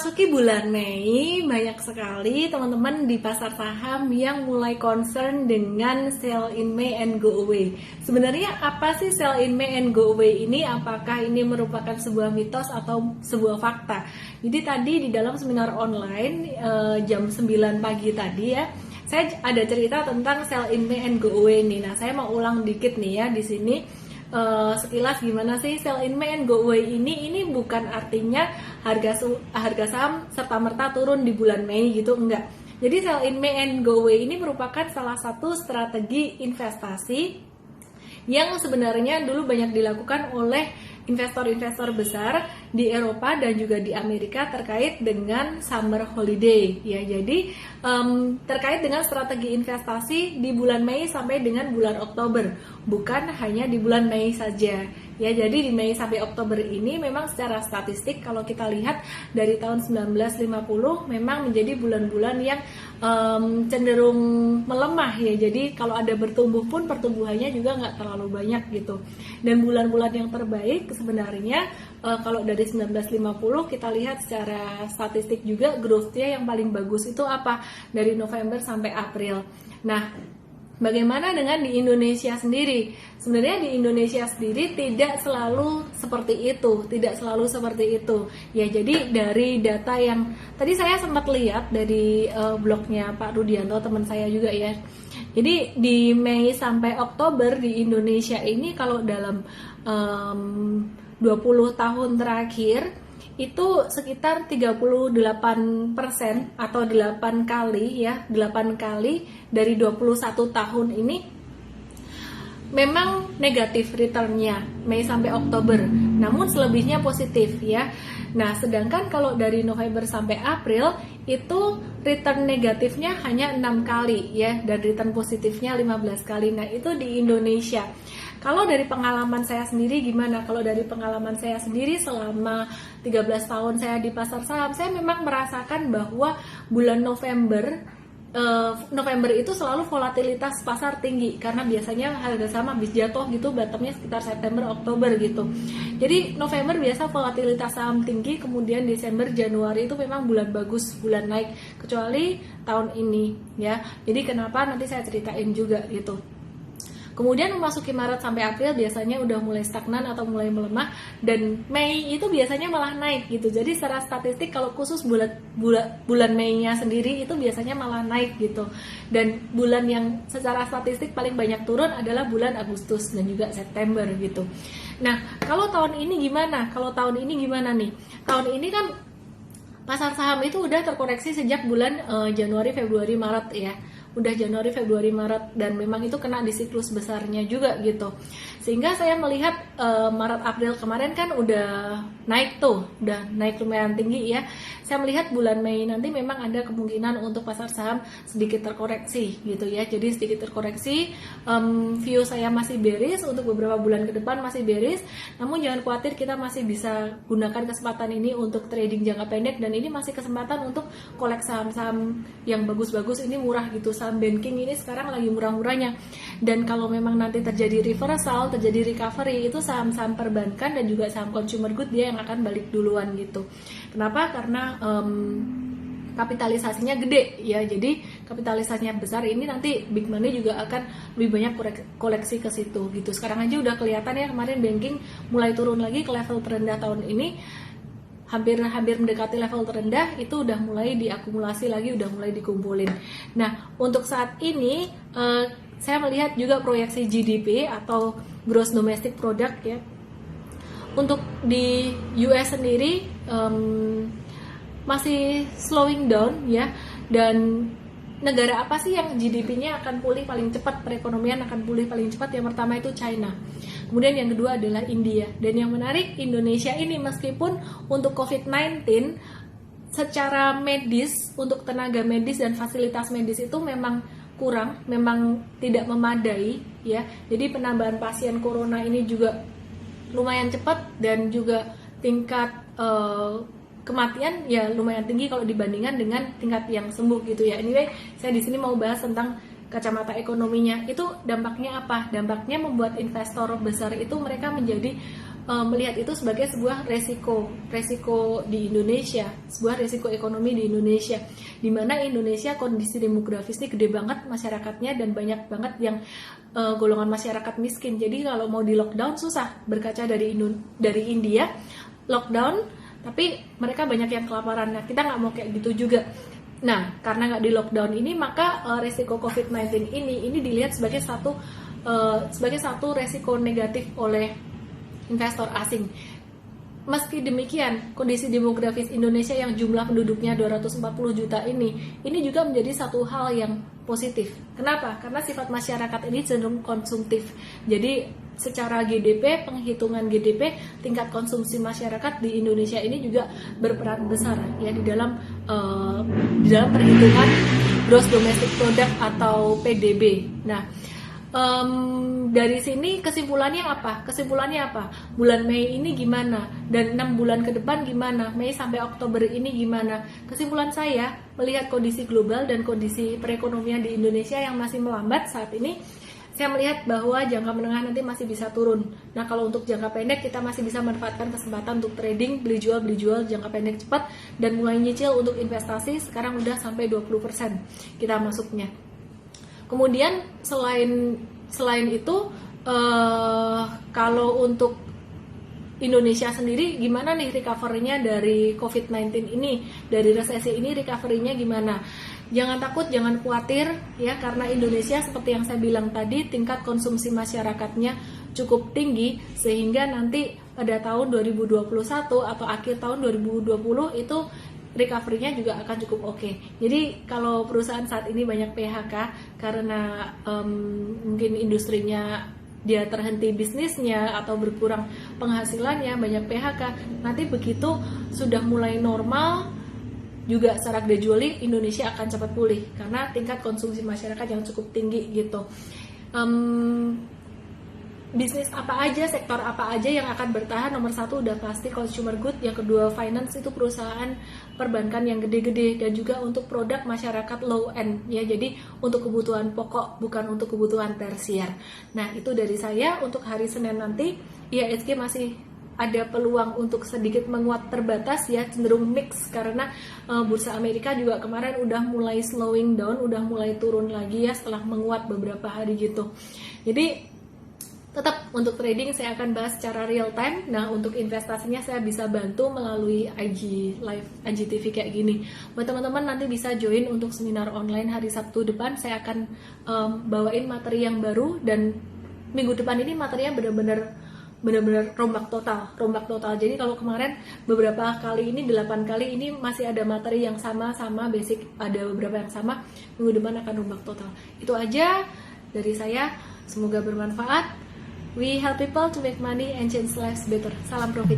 Memasuki bulan Mei, banyak sekali teman-teman di pasar saham yang mulai concern dengan sell in May and go away. Sebenarnya apa sih sell in May and go away ini? Apakah ini merupakan sebuah mitos atau sebuah fakta? Jadi tadi di dalam seminar online jam 9 pagi tadi ya, saya ada cerita tentang sell in May and go away nih. Nah, saya mau ulang dikit nih ya di sini. Sekilas gimana sih sell in May and go away ini bukan artinya harga saham serta merta turun di bulan Mei gitu, enggak. Jadi sell in May and go away ini merupakan salah satu strategi investasi yang sebenarnya dulu banyak dilakukan oleh investor-investor besar di Eropa dan juga di Amerika terkait dengan summer holiday ya. Jadi terkait dengan strategi investasi di bulan Mei sampai dengan bulan Oktober, bukan hanya di bulan Mei saja ya. Jadi di Mei sampai Oktober ini memang secara statistik kalau kita lihat dari tahun 1950 memang menjadi bulan-bulan yang cenderung melemah ya. Jadi kalau ada bertumbuh pun pertumbuhannya juga nggak terlalu banyak gitu. Dan bulan-bulan yang terbaik sebenarnya kalau dari 1950 kita lihat secara statistik juga growth-nya yang paling bagus itu apa? Dari November sampai April. Nah, bagaimana dengan di Indonesia sendiri? Sebenarnya di Indonesia sendiri tidak selalu seperti itu, Ya, jadi dari data yang tadi saya sempat lihat dari blognya Pak Rudianto, teman saya juga ya. Jadi di Mei sampai Oktober di Indonesia ini kalau dalam 20 tahun terakhir itu sekitar 38% atau 8 kali ya, 8 kali dari 21 tahun ini memang negatif returnnya Mei sampai Oktober, namun selebihnya positif ya. Nah, sedangkan kalau dari November sampai April itu return negatifnya hanya 6 kali ya, dan return positifnya 15 kali. Nah, itu di Indonesia. Kalau dari pengalaman saya sendiri gimana? Kalau dari pengalaman saya sendiri selama 13 tahun saya di pasar saham, saya memang merasakan bahwa bulan November itu selalu volatilitas pasar tinggi karena biasanya harga saham habis jatuh gitu bottomnya sekitar September Oktober gitu. Jadi November biasa volatilitas saham tinggi, kemudian Desember Januari itu memang bulan bagus, bulan naik, kecuali tahun ini ya. Jadi kenapa nanti saya ceritain juga gitu. Kemudian memasuki Maret sampai April biasanya udah mulai stagnan atau mulai melemah, dan Mei itu biasanya malah naik gitu. Jadi secara statistik kalau khusus bulan Mei-nya sendiri itu biasanya malah naik gitu. Dan bulan yang secara statistik paling banyak turun adalah bulan Agustus dan juga September gitu. Nah, kalau tahun ini gimana? Tahun ini kan pasar saham itu udah terkoreksi sejak bulan Januari, Februari, Maret ya. Udah Januari, Februari, Maret, dan memang itu kena di siklus besarnya juga gitu. Sehingga saya melihat Maret, April kemarin kan udah naik lumayan tinggi ya. Saya melihat bulan Mei nanti memang ada kemungkinan untuk pasar saham sedikit terkoreksi gitu ya. Jadi sedikit terkoreksi, view saya masih bearish untuk beberapa bulan ke depan, masih bearish. Namun jangan khawatir, kita masih bisa gunakan kesempatan ini untuk trading jangka pendek, dan ini masih kesempatan untuk koleksi saham-saham yang bagus-bagus, ini murah gitu. Saham banking ini sekarang lagi murah-murahnya. Dan kalau memang nanti terjadi reversal, terjadi recovery, itu saham-saham perbankan dan juga saham consumer good dia yang akan balik duluan gitu. Kenapa? Karena kapitalisasinya gede ya, jadi kapitalisasinya besar, ini nanti big money juga akan lebih banyak koleksi ke situ gitu. Sekarang aja udah kelihatan ya, kemarin banking mulai turun lagi ke level terendah tahun ini, hampir mendekati level terendah, itu udah mulai diakumulasi lagi, udah mulai dikumpulin. Nah, untuk saat ini saya melihat juga proyeksi GDP atau Gross Domestic Product ya. Untuk di US sendiri masih slowing down ya, dan negara apa sih yang GDP-nya akan pulih paling cepat, perekonomian akan pulih paling cepat? Yang pertama itu China. Kemudian yang kedua adalah India. Dan yang menarik, Indonesia ini meskipun untuk COVID-19 secara medis, untuk tenaga medis dan fasilitas medis itu memang kurang, memang tidak memadai ya. Jadi penambahan pasien corona ini juga lumayan cepat, dan juga tingkat kematian ya lumayan tinggi kalau dibandingkan dengan tingkat yang sembuh gitu ya. Anyway, saya di sini mau bahas tentang kacamata ekonominya. Itu dampaknya apa? Dampaknya membuat investor besar itu mereka menjadi melihat itu sebagai sebuah resiko di Indonesia, sebuah resiko ekonomi di Indonesia, di mana Indonesia kondisi demografisnya gede banget masyarakatnya dan banyak banget yang golongan masyarakat miskin. Jadi kalau mau di lockdown susah. Berkaca dari India, lockdown tapi mereka banyak yang kelaparan. Nah, kita nggak mau kayak gitu juga. Nah, karena nggak di lockdown ini, maka resiko COVID-19 ini dilihat sebagai satu resiko negatif oleh investor asing. Meski demikian, kondisi demografis Indonesia yang jumlah penduduknya 240 juta ini juga menjadi satu hal yang positif. Kenapa? Karena sifat masyarakat ini cenderung konsumtif. Jadi secara GDP, penghitungan GDP, tingkat konsumsi masyarakat di Indonesia ini juga berperan besar ya di dalam perhitungan Gross Domestic Product atau PDB. Nah, dari sini kesimpulannya apa? Bulan Mei ini gimana? Dan 6 bulan ke depan gimana? Mei sampai Oktober ini gimana? Kesimpulan saya, melihat kondisi global dan kondisi perekonomian di Indonesia yang masih melambat saat ini, saya melihat bahwa jangka menengah nanti masih bisa turun. Nah, kalau untuk jangka pendek kita masih bisa manfaatkan kesempatan untuk trading, beli jual jangka pendek cepat, dan mulai nyicil untuk investasi. Sekarang udah sampai 20% kita masuknya. Kemudian selain itu, kalau untuk Indonesia sendiri gimana nih recovery-nya dari COVID-19 ini, dari resesi ini recovery-nya gimana? Jangan takut, jangan khawatir ya, karena Indonesia seperti yang saya bilang tadi, tingkat konsumsi masyarakatnya cukup tinggi, sehingga nanti pada tahun 2021 atau akhir tahun 2020 itu recovery-nya juga akan cukup oke. Jadi kalau perusahaan saat ini banyak PHK karena mungkin industrinya dia terhenti bisnisnya atau berkurang penghasilannya, banyak PHK, nanti begitu sudah mulai normal juga secara gradually Indonesia akan cepat pulih karena tingkat konsumsi masyarakat yang cukup tinggi gitu. Bisnis apa aja, sektor apa aja yang akan bertahan? Nomor 1 udah pasti consumer good, yang kedua finance, itu perusahaan perbankan yang gede-gede, dan juga untuk produk masyarakat low end ya, jadi untuk kebutuhan pokok bukan untuk kebutuhan tersier. Nah, itu dari saya. Untuk hari Senin nanti IHSG masih ada peluang untuk sedikit menguat terbatas ya, cenderung mix karena bursa Amerika juga kemarin udah mulai slowing down, udah mulai turun lagi ya setelah menguat beberapa hari gitu. Jadi tetap untuk trading saya akan bahas secara real time. Nah, untuk investasinya saya bisa bantu melalui IG Live, IGTV kayak gini. Buat teman-teman nanti bisa join untuk seminar online hari Sabtu depan. Saya akan bawain materi yang baru, dan minggu depan ini materinya benar-benar rombak total. Jadi kalau kemarin beberapa kali ini, 8 kali ini masih ada materi yang sama basic, ada beberapa yang sama. Minggu depan akan rombak total. Itu aja dari saya. Semoga bermanfaat. We help people to make money and change lives better. Salam profit.